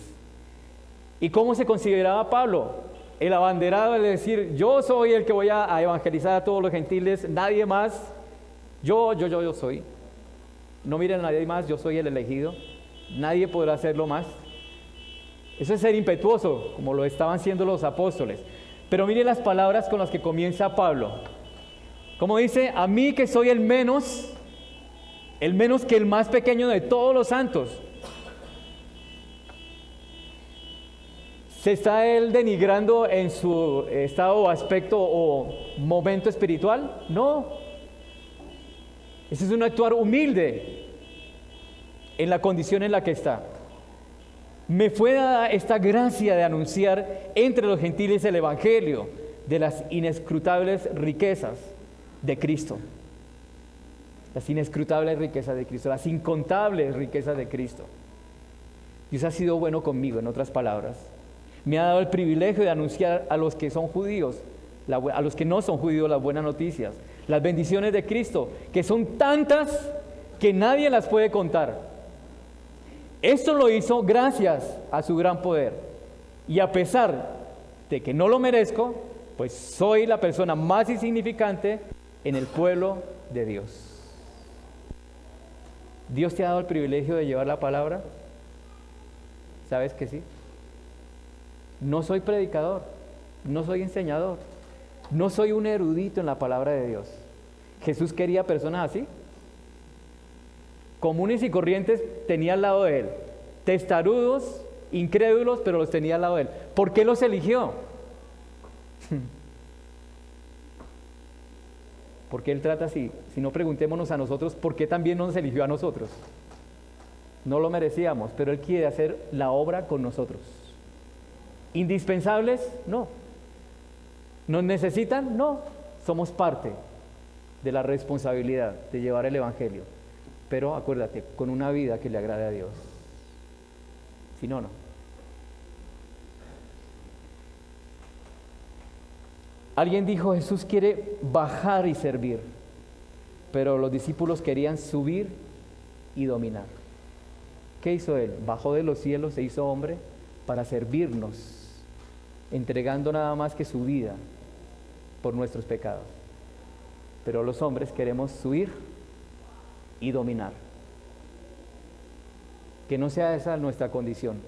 ¿Y cómo se consideraba Pablo? El abanderado de decir: yo soy el que voy a evangelizar a todos los gentiles, nadie más. Yo soy. No miren a nadie más, yo soy el elegido. Nadie podrá hacerlo más. Eso es ser impetuoso, como lo estaban siendo los apóstoles. Pero miren las palabras con las que comienza Pablo. Como dice: a mí que soy el menos que el más pequeño de todos los santos. ¿Se está él denigrando en su estado o aspecto o momento espiritual? No. Ese es un actuar humilde en la condición en la que está. Me fue dada esta gracia de anunciar entre los gentiles el evangelio de las inescrutables riquezas de Cristo las inescrutables riquezas de Cristo, las incontables riquezas de Cristo. Dios ha sido bueno conmigo, en otras palabras. Me ha dado el privilegio de anunciar a los que son judíos, a los que no son judíos, las buenas noticias, las bendiciones de Cristo, que son tantas que nadie las puede contar. Esto lo hizo gracias a su gran poder. Y a pesar de que no lo merezco, pues soy la persona más insignificante en el pueblo de Dios. ¿Dios te ha dado el privilegio de llevar la palabra? ¿Sabes que sí? No soy predicador, no soy enseñador, no soy un erudito en la palabra de Dios. Jesús quería personas así, comunes y corrientes, tenía al lado de él, testarudos, incrédulos, pero los tenía al lado de él. ¿Por qué los eligió? Porque él trata así. Si no, preguntémonos a nosotros, ¿por qué también nos eligió a nosotros? No lo merecíamos, pero él quiere hacer la obra con nosotros. ¿Indispensables? No. ¿Nos necesitan? No. Somos parte de la responsabilidad de llevar el Evangelio. Pero acuérdate, con una vida que le agrade a Dios. Si no, no. Alguien dijo, Jesús quiere bajar y servir, pero los discípulos querían subir y dominar. ¿Qué hizo Él? Bajó de los cielos, se hizo hombre para servirnos, entregando nada más que su vida por nuestros pecados. Pero los hombres queremos subir y dominar. Que no sea esa nuestra condición.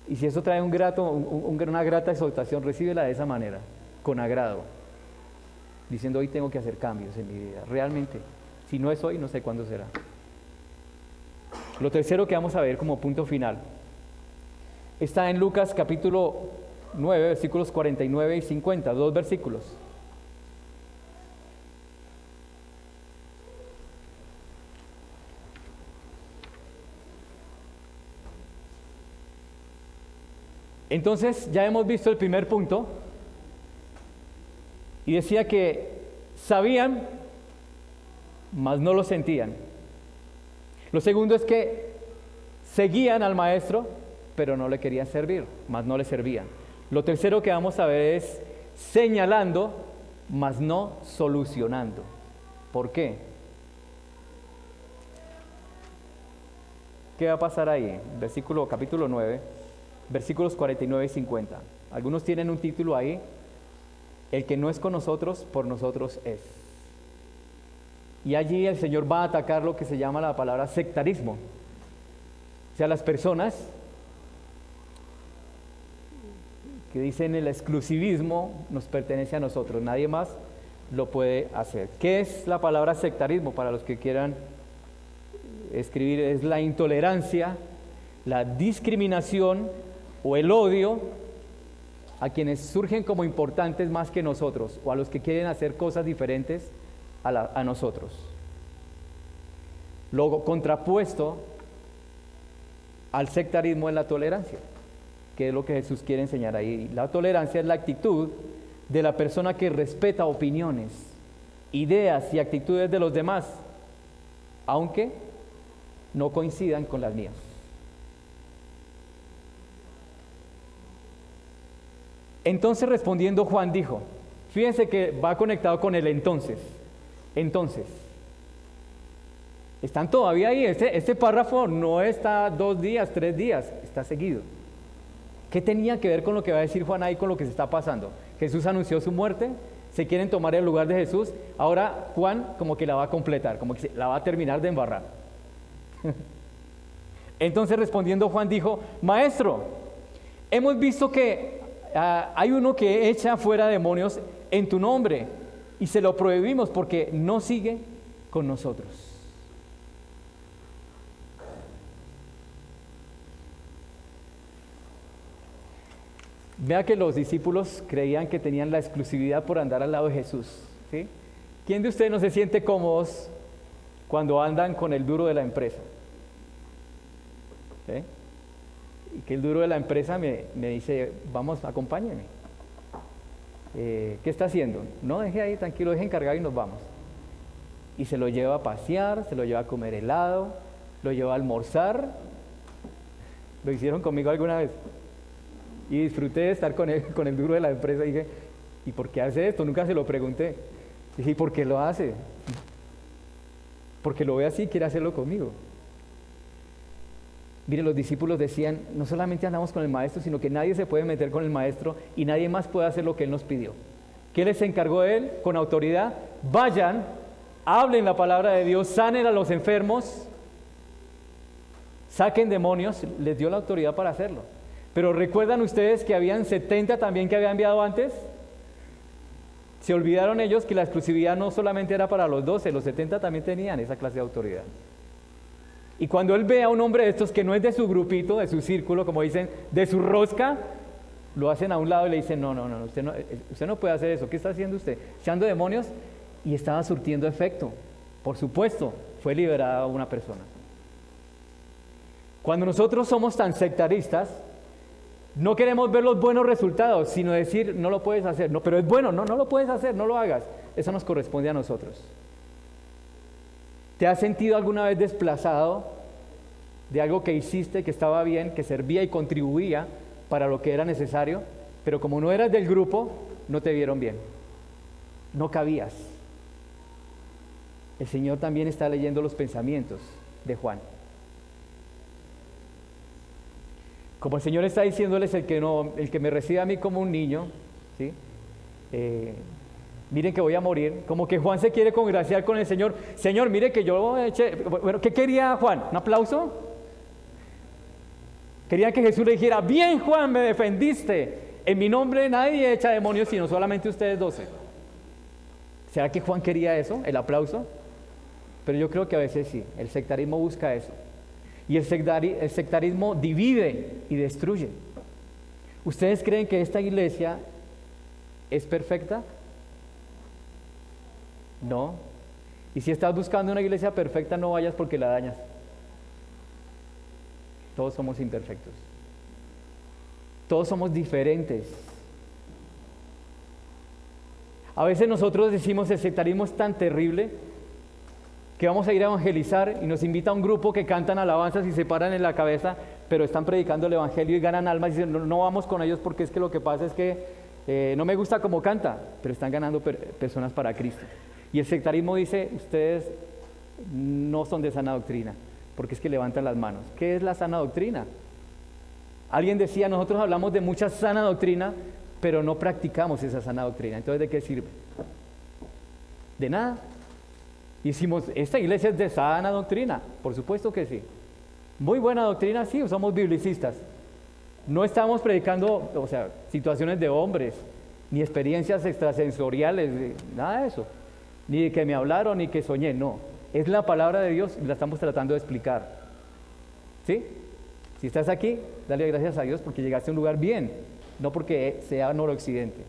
Y si eso trae una grata exaltación, recíbela de esa manera, con agrado, diciendo hoy tengo que hacer cambios en mi vida. Realmente, si no es hoy, no sé cuándo será. Lo tercero que vamos a ver como punto final está en Lucas capítulo 9, versículos 49 y 50, 2 versículos. Entonces ya hemos visto el primer punto y decía que sabían, mas no lo sentían. Lo segundo es que seguían al maestro, pero no le querían servir, mas no le servían. Lo tercero que vamos a ver es señalando, mas no solucionando. ¿Por qué? ¿Qué va a pasar ahí? Capítulo 9. Versículos 49 y 50. Algunos tienen un título ahí, el que no es con nosotros, por nosotros es. Y allí el Señor va a atacar lo que se llama la palabra sectarismo. O sea, las personas que dicen el exclusivismo nos pertenece a nosotros, nadie más lo puede hacer. ¿Qué es la palabra sectarismo? Para los que quieran escribir, es la intolerancia, la discriminación o el odio a quienes surgen como importantes más que nosotros o a los que quieren hacer cosas diferentes a nosotros. Luego, contrapuesto al sectarismo es la tolerancia, que es lo que Jesús quiere enseñar ahí. La tolerancia es la actitud de la persona que respeta opiniones, ideas y actitudes de los demás, aunque no coincidan con las mías. Entonces respondiendo Juan dijo, fíjense que va conectado con el entonces. Entonces, están todavía ahí, este párrafo no está 2 días, 3 días, está seguido. ¿Qué tenía que ver con lo que va a decir Juan ahí, con lo que se está pasando? Jesús anunció su muerte, se quieren tomar el lugar de Jesús, ahora Juan como que la va a completar, como que la va a terminar de embarrar. Entonces respondiendo Juan dijo, Maestro, hemos visto que hay uno que echa fuera demonios en tu nombre y se lo prohibimos porque no sigue con nosotros. Vea que los discípulos creían que tenían la exclusividad por andar al lado de Jesús, ¿sí? ¿Quién de ustedes no se siente cómodos cuando andan con el duro de la empresa? ¿Sí? Y que el duro de la empresa me dice, vamos, acompáñeme. ¿Qué está haciendo? No, deje ahí, tranquilo, deje encargado y nos vamos. y se lo lleva a pasear, se lo lleva a comer helado, lo lleva a almorzar. Lo hicieron conmigo alguna vez. Y disfruté de estar con el duro de la empresa. Y dije, ¿y por qué hace esto? Nunca se lo pregunté. Dije, ¿y por qué lo hace? Porque lo ve así, quiere hacerlo conmigo. Mire, los discípulos decían, no solamente andamos con el maestro, sino que nadie se puede meter con el maestro y nadie más puede hacer lo que él nos pidió. ¿Qué les encargó él? Con autoridad, vayan, hablen la palabra de Dios, sanen a los enfermos, saquen demonios, les dio la autoridad para hacerlo. Pero ¿recuerdan ustedes que habían 70 también que había enviado antes? Se olvidaron ellos que la exclusividad no solamente era para los 12, los 70 también tenían esa clase de autoridad. Y cuando él ve a un hombre de estos que no es de su grupito, de su círculo, como dicen, de su rosca, lo hacen a un lado y le dicen, no, usted no puede hacer eso. ¿Qué está haciendo usted? Echando demonios, y estaba surtiendo efecto. Por supuesto, fue liberada una persona. Cuando nosotros somos tan sectaristas, no queremos ver los buenos resultados, sino decir, no lo puedes hacer. No, pero es bueno, no lo puedes hacer, no lo hagas. Eso nos corresponde a nosotros. ¿Te has sentido alguna vez desplazado de algo que hiciste, que estaba bien, que servía y contribuía para lo que era necesario, pero como no eras del grupo, no te vieron bien? No cabías. El Señor también está leyendo los pensamientos de Juan. Como el Señor está diciéndoles, el que me recibe a mí como un niño, ¿sí? Miren que voy a morir. Como que Juan se quiere congraciar con el Señor. Señor, mire que yo eché... Bueno, ¿qué quería Juan? ¿Un aplauso? Quería que Jesús le dijera, bien Juan, me defendiste. En mi nombre nadie echa demonios, sino solamente ustedes 12. ¿Será que Juan quería eso? ¿El aplauso? Pero yo creo que a veces sí. El sectarismo busca eso. Y el sectarismo divide y destruye. ¿Ustedes creen que esta iglesia es perfecta? No. Y si estás buscando una iglesia perfecta, no vayas porque la dañas. Todos somos imperfectos. Todos somos diferentes. A veces nosotros decimos el sectarismo es tan terrible que vamos a ir a evangelizar y nos invita a un grupo que cantan alabanzas y se paran en la cabeza, pero están predicando el evangelio y ganan almas y dicen, no vamos con ellos porque es que lo que pasa es que no me gusta cómo canta, pero están ganando personas para Cristo. Y el sectarismo dice, ustedes no son de sana doctrina, porque es que levantan las manos. ¿Qué es la sana doctrina? Alguien decía, nosotros hablamos de mucha sana doctrina, pero no practicamos esa sana doctrina. Entonces, ¿de qué sirve? De nada. Y decimos, esta iglesia es de sana doctrina. Por supuesto que sí. Muy buena doctrina, sí, somos biblicistas. No estamos predicando, situaciones de hombres, ni experiencias extrasensoriales, nada de eso. Ni de que me hablaron, ni que soñé, no. Es la palabra de Dios y la estamos tratando de explicar. ¿Sí? Si estás aquí, dale gracias a Dios porque llegaste a un lugar bien, no porque sea noroccidente,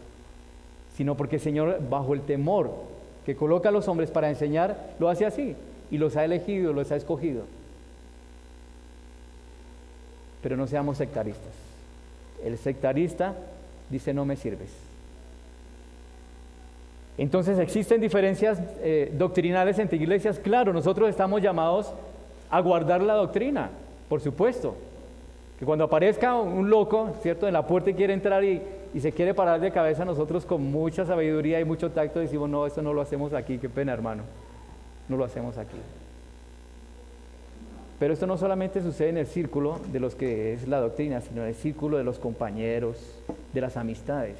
sino porque el Señor, bajo el temor que coloca a los hombres para enseñar, lo hace así y los ha elegido, los ha escogido. Pero no seamos sectaristas. El sectarista dice, no me sirves. Entonces, ¿existen diferencias doctrinales entre iglesias? Claro, nosotros estamos llamados a guardar la doctrina, por supuesto. Que cuando aparezca un loco, ¿cierto?, en la puerta y quiere entrar y se quiere parar de cabeza, nosotros con mucha sabiduría y mucho tacto decimos, no, esto no lo hacemos aquí, qué pena, hermano, no lo hacemos aquí. Pero esto no solamente sucede en el círculo de los que es la doctrina, sino en el círculo de los compañeros, de las amistades.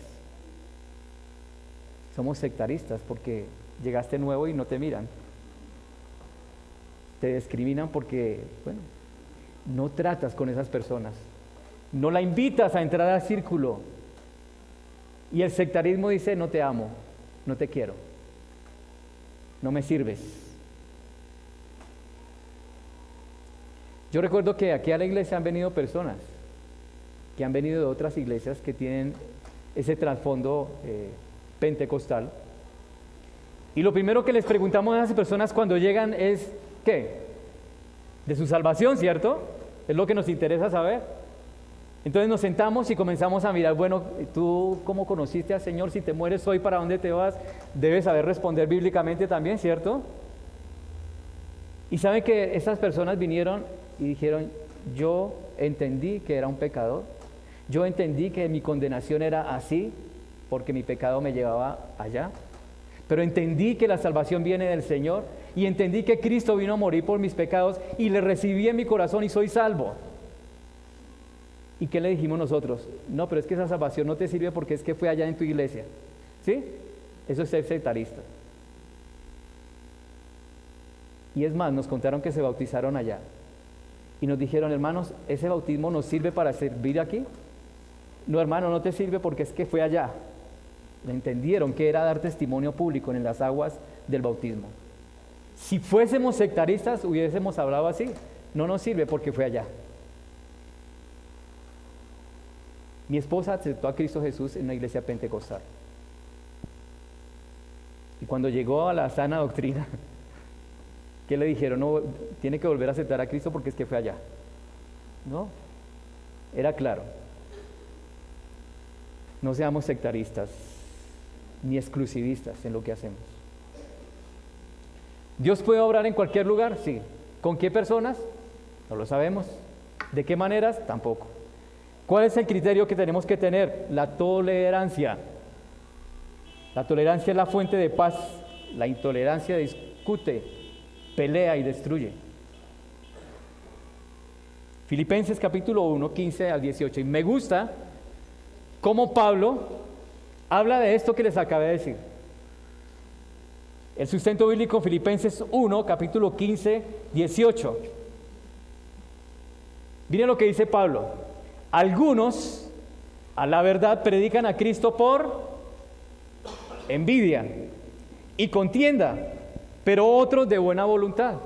Somos sectaristas porque llegaste nuevo y no te miran. Te discriminan porque, no tratas con esas personas. No la invitas a entrar al círculo. Y el sectarismo dice, no te amo, no te quiero, no me sirves. Yo recuerdo que aquí a la iglesia han venido personas que han venido de otras iglesias que tienen ese trasfondo pentecostal. Y lo primero que les preguntamos a esas personas cuando llegan es, ¿qué? De su salvación, ¿cierto? Es lo que nos interesa saber. Entonces nos sentamos y comenzamos a mirar, bueno, ¿tú cómo conociste al Señor? Si te mueres hoy, ¿para dónde te vas? Debes saber responder bíblicamente también, ¿cierto? Y saben que esas personas vinieron y dijeron, yo entendí que era un pecador, yo entendí que mi condenación era así, porque mi pecado me llevaba allá, pero entendí que la salvación viene del Señor, y entendí que Cristo vino a morir por mis pecados, y le recibí en mi corazón y soy salvo. ¿Y qué le dijimos nosotros? No, pero es que esa salvación no te sirve porque es que fue allá en tu iglesia. ¿Sí? Eso es ser sectarista. Y es más, nos contaron que se bautizaron allá. Y nos dijeron, hermanos, ¿ese bautismo nos sirve para servir aquí? No, hermano, no te sirve porque es que fue allá. Entendieron que era dar testimonio público en las aguas del bautismo. Si fuésemos sectaristas, hubiésemos hablado así. No nos sirve porque fue allá. Mi esposa aceptó a Cristo Jesús en una iglesia pentecostal. Y cuando llegó a la sana doctrina, ¿qué le dijeron? No, tiene que volver a aceptar a Cristo porque es que fue allá. No, era claro. No seamos sectaristas ni exclusivistas en lo que hacemos. ¿Dios puede obrar en cualquier lugar? Sí. ¿Con qué personas? No lo sabemos. ¿De qué maneras? Tampoco. ¿Cuál es el criterio que tenemos que tener? La tolerancia. La tolerancia es la fuente de paz. La intolerancia discute, pelea y destruye. Filipenses capítulo 1, 15 al 18. Y me gusta cómo Pablo habla de esto que les acabé de decir. El sustento bíblico, Filipenses 1, capítulo 15, 18. Miren lo que dice Pablo. Algunos, a la verdad, predican a Cristo por envidia y contienda, pero otros de buena voluntad.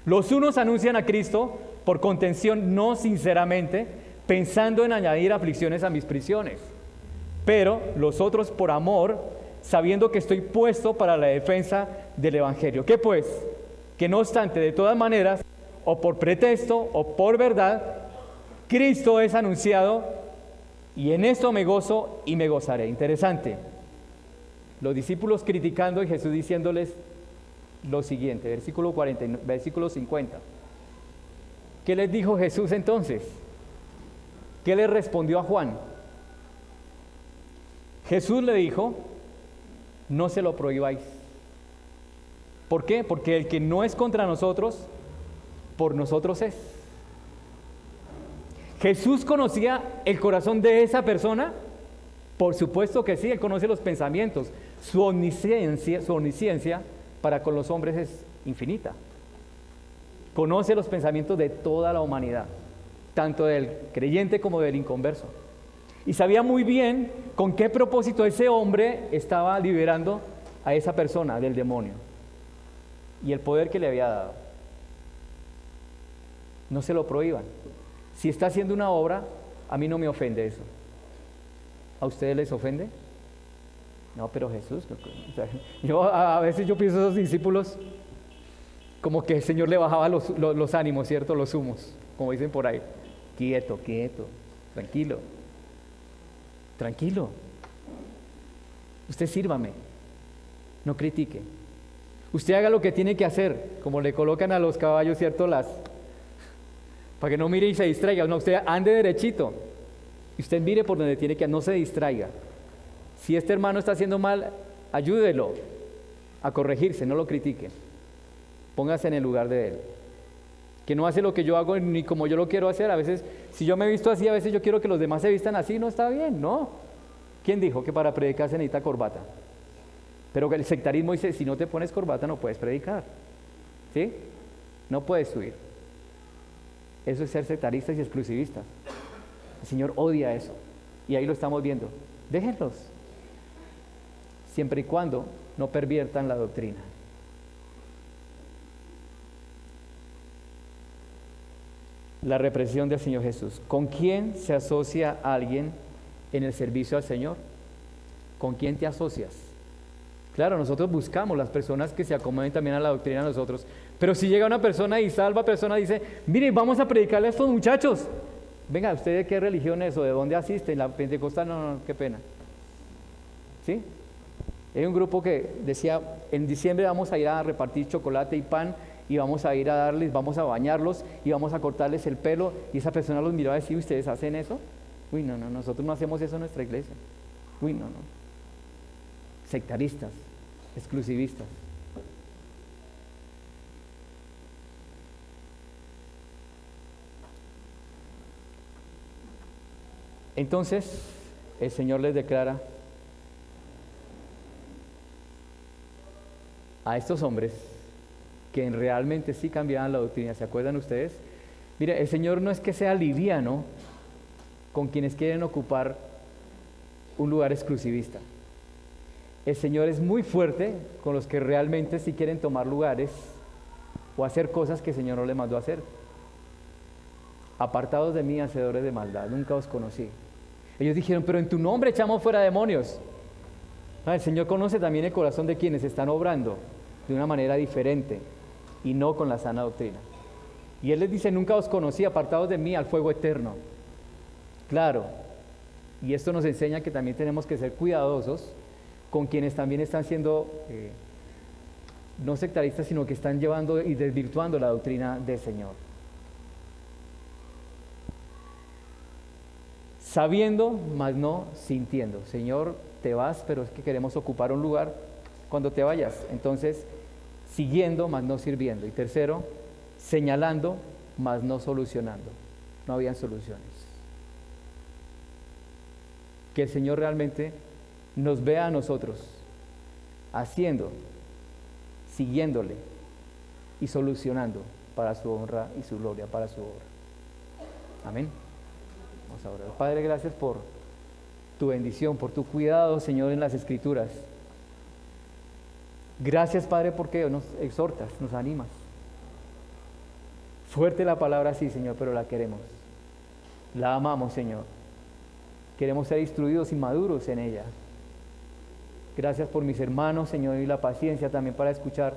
Los unos anuncian a Cristo por contención, no sinceramente, pensando en añadir aflicciones a mis prisiones, pero los otros por amor, sabiendo que estoy puesto para la defensa del Evangelio. ¿Qué pues? Que no obstante, de todas maneras, o por pretexto o por verdad, Cristo es anunciado, y en esto me gozo y me gozaré. Interesante. Los discípulos criticando y Jesús diciéndoles lo siguiente, versículo 50. ¿Qué les dijo Jesús entonces? ¿Qué le respondió a Juan? Jesús le dijo, no se lo prohibáis. ¿Por qué? Porque el que no es contra nosotros, por nosotros es. ¿Jesús conocía el corazón de esa persona? Por supuesto que sí, Él conoce los pensamientos. Su omnisciencia para con los hombres es infinita. Conoce los pensamientos de toda la humanidad, tanto del creyente como del inconverso. Y sabía muy bien con qué propósito ese hombre estaba liberando a esa persona del demonio y el poder que le había dado. No se lo prohíban. Si está haciendo una obra, a mí no me ofende eso. ¿A ustedes les ofende? No, pero Jesús, o sea, yo a veces yo pienso a esos discípulos como que el Señor le bajaba los ánimos, ¿cierto? Los humos, como dicen por ahí. Quieto, tranquilo. Tranquilo. Usted sírvame, no critique. Usted haga lo que tiene que hacer, como le colocan a los caballos, ¿cierto? Para que no mire y se distraiga. No, usted ande derechito. Y usted mire por donde tiene que, no se distraiga. Si este hermano está haciendo mal, ayúdelo a corregirse, no lo critique. Póngase en el lugar de él. Que no hace lo que yo hago ni como yo lo quiero hacer. A veces, si yo me he visto así, a veces yo quiero que los demás se vistan así, no está bien, ¿no? ¿Quién dijo que para predicar se necesita corbata? Pero el sectarismo dice, si no te pones corbata no puedes predicar. ¿Sí? No puedes subir. Eso es ser sectaristas y exclusivistas. El Señor odia eso. Y ahí lo estamos viendo. Déjenlos. Siempre y cuando no perviertan la doctrina. La represión del Señor Jesús. ¿Con quién se asocia alguien en el servicio al Señor? ¿Con quién te asocias? Claro, nosotros buscamos las personas que se acomoden también a la doctrina de nosotros. Pero si llega una persona y salva persona, dice, mire, vamos a predicarle a estos muchachos. Venga, ¿usted de qué religión es o de dónde asiste? ¿En la pentecostal? No, qué pena. ¿Sí? Hay un grupo que decía, en diciembre vamos a ir a repartir chocolate y pan y vamos a ir a darles, vamos a bañarlos y vamos a cortarles el pelo. Y esa persona los miraba y decía, ¿ustedes hacen eso? Uy, no, no, nosotros no hacemos eso en nuestra iglesia. Uy, no, no. Sectaristas, exclusivistas. Entonces, el Señor les declara a estos hombres que realmente sí cambiaban la doctrina. ¿Se acuerdan ustedes? Mire, el Señor no es que sea liviano con quienes quieren ocupar un lugar exclusivista. El Señor es muy fuerte con los que realmente sí quieren tomar lugares o hacer cosas que el Señor no les mandó a hacer. Apartados de mí, hacedores de maldad, nunca os conocí. Ellos dijeron, pero en tu nombre echamos fuera demonios. El Señor conoce también el corazón de quienes están obrando de una manera diferente y no con la sana doctrina. Y Él les dice, nunca os conocí, apartados de mí al fuego eterno. Claro, y esto nos enseña que también tenemos que ser cuidadosos con quienes también están siendo no sectaristas, sino que están llevando y desvirtuando la doctrina del Señor. Sabiendo, mas no sintiendo. Señor, te vas, pero es que queremos ocupar un lugar cuando te vayas. Entonces, siguiendo, mas no sirviendo. Y tercero, señalando, mas no solucionando. No habían soluciones. Que el Señor realmente nos vea a nosotros haciendo, siguiéndole y solucionando para su honra y su gloria, para su obra. Amén. Vamos a orar. Padre, gracias por tu bendición, por tu cuidado, Señor, en las Escrituras. Gracias, Padre, porque nos exhortas, nos animas. Fuerte la palabra, sí, Señor, pero la queremos. La amamos, Señor. Queremos ser instruidos y maduros en ella. Gracias por mis hermanos, Señor, y la paciencia también para escuchar,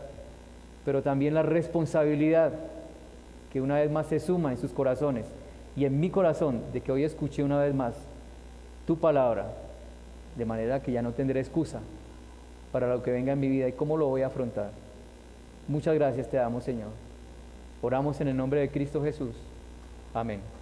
pero también la responsabilidad que una vez más se suma en sus corazones y en mi corazón, de que hoy escuché una vez más tu palabra, de manera que ya no tendré excusa para lo que venga en mi vida y cómo lo voy a afrontar. Muchas gracias te damos, Señor. Oramos en el nombre de Cristo Jesús. Amén.